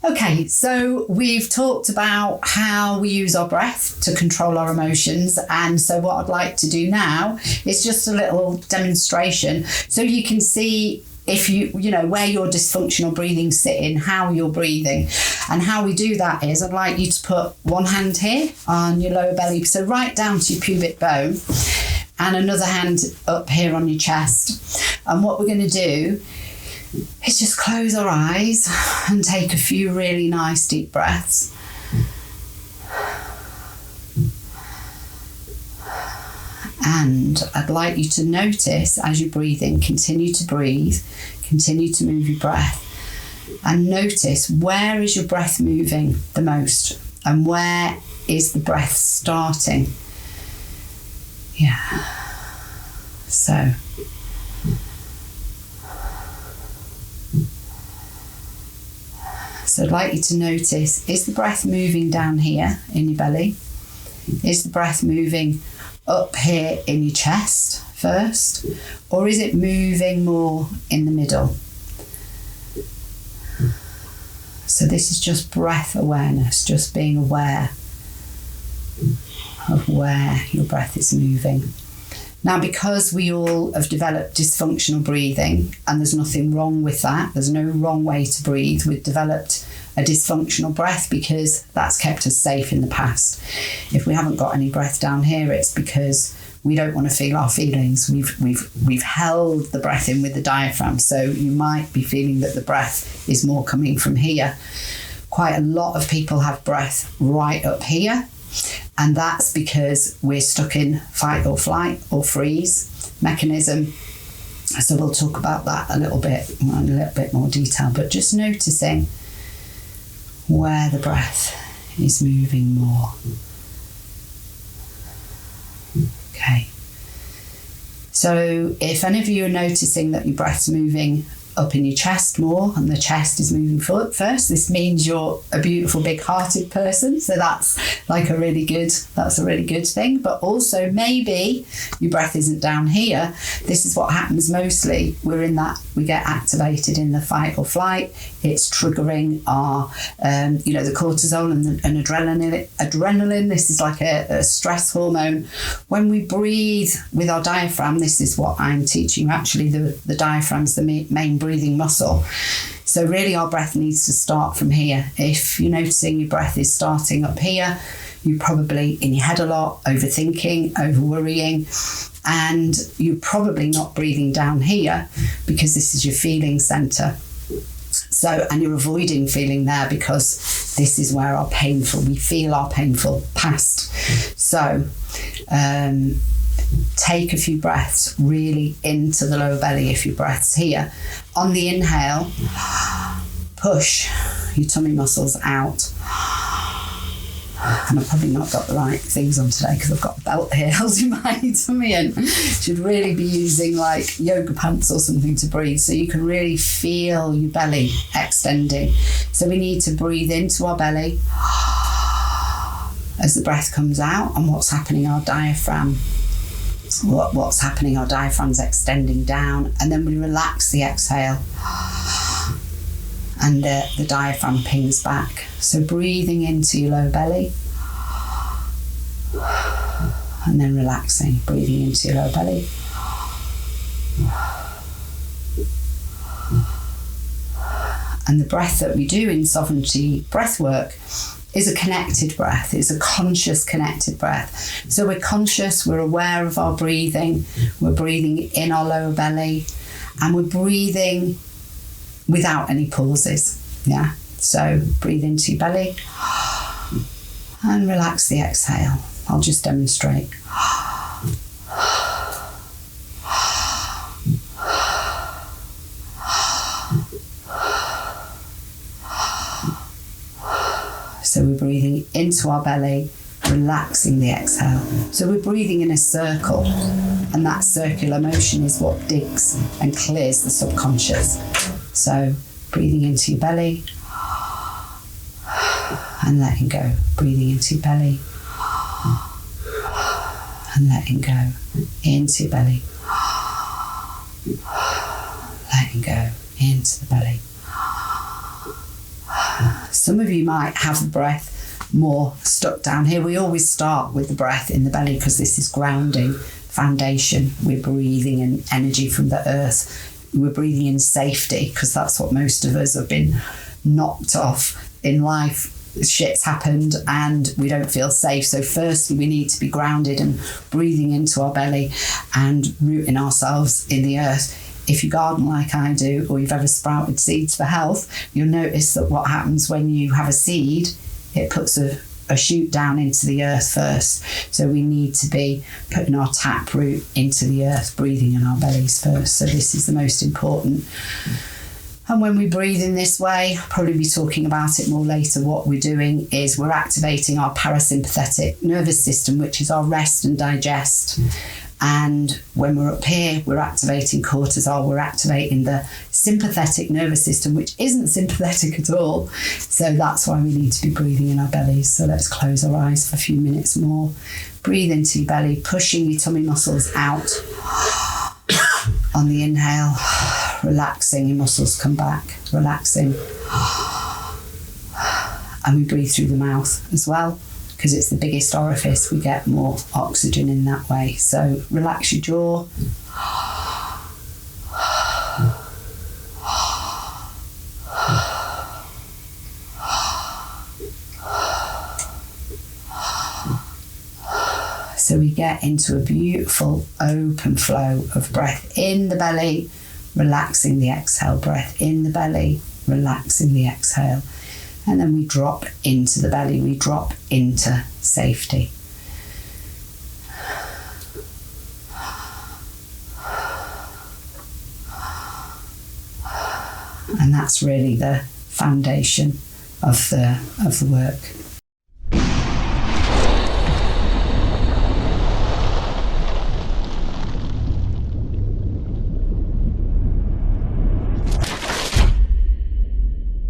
Okay, so we've talked about how we use our breath to control our emotions. And so what I'd like to do now is just a little demonstration so you can see if you know, where your dysfunctional breathing's sitting, how you're breathing. And how we do that is I'd like you to put one hand here on your lower belly, so right down to your pubic bone, and another hand up here on your chest. And what we're going to do is just close our eyes and take a few really nice deep breaths. And I'd like you to notice as you're breathing, continue to breathe, continue to move your breath, and notice where is your breath moving the most and where is the breath starting. Yeah. So I'd like you to notice, is the breath moving down here in your belly? Is the breath moving up here in your chest first? Or is it moving more in the middle? So this is just breath awareness, just being aware of where your breath is moving. Now, because we all have developed dysfunctional breathing, and there's nothing wrong with that, there's no wrong way to breathe. We've developed a dysfunctional breath because that's kept us safe in the past. If we haven't got any breath down here, it's because we don't want to feel our feelings. We've held the breath in with the diaphragm, so you might be feeling that the breath is more coming from here. Quite a lot of people have breath right up here. And that's because we're stuck in fight or flight or freeze mechanism. So we'll talk about that a little bit in a little bit more detail, but just noticing where the breath is moving more. Okay. So if any of you are noticing that your breath's moving up in your chest more and the chest is moving forward first, this means you're a beautiful big-hearted person, so that's a really good thing. But also maybe your breath isn't down here. This is what happens mostly. We get activated in the fight or flight. It's triggering our the cortisol and adrenaline. This is like a stress hormone. When we breathe with our diaphragm, this is what I'm teaching you. Actually, the diaphragm's the main breathing muscle. So really our breath needs to start from here. If you're noticing your breath is starting up here, you're probably in your head a lot, overthinking, over worrying, and you're probably not breathing down here because this is your feeling center. So, and you're avoiding feeling there because this is where we feel our painful past. So, take a few breaths really into the lower belly if your breath's here. On the inhale, push your tummy muscles out. And I've probably not got the right things on today because I've got a belt here holding my tummy in. Should really be using like yoga pants or something to breathe so you can really feel your belly extending. So we need to breathe into our belly as the breath comes out, and what's happening, our diaphragm. What's happening, our diaphragm's extending down, and then we relax the exhale and the diaphragm pings back. So breathing into your lower belly and then relaxing, breathing into your lower belly. And the breath that we do in sovereignty breath work is a connected breath. It's a conscious connected breath. So we're conscious, we're aware of our breathing, we're breathing in our lower belly, and we're breathing without any pauses. Yeah. So breathe into your belly and relax the exhale. I'll just demonstrate. So we're breathing into our belly, relaxing the exhale. So we're breathing in a circle, and that circular motion is what digs and clears the subconscious. So breathing into your belly and letting go. Breathing into your belly and letting go. Into your belly. Letting go. Into the belly. Some of you might have the breath more stuck down here. We always start with the breath in the belly because this is grounding, foundation. We're breathing in energy from the earth. We're breathing in safety because that's what most of us have been knocked off in life. Shit's happened and we don't feel safe. So firstly, we need to be grounded and breathing into our belly and rooting ourselves in the earth. If you garden like I do, or you've ever sprouted seeds for health, you'll notice that what happens when you have a seed, it puts a shoot down into the earth first. So we need to be putting our tap root into the earth, breathing in our bellies first. So this is the most important. And when we breathe in this way, I'll probably be talking about it more later, what we're doing is we're activating our parasympathetic nervous system, which is our rest and digest. And when we're up here, we're activating cortisol, we're activating the sympathetic nervous system, which isn't sympathetic at all. So that's why we need to be breathing in our bellies. So let's close our eyes for a few minutes more. Breathe into your belly, pushing your tummy muscles out. On the inhale, relaxing, your muscles come back, relaxing. And we breathe through the mouth as well, because it's the biggest orifice. We get more oxygen in that way. So relax your jaw. So we get into a beautiful open flow of breath in the belly, relaxing the exhale, breath in the belly, relaxing the exhale. And then we drop into the belly, we drop into safety. And that's really the foundation of the work.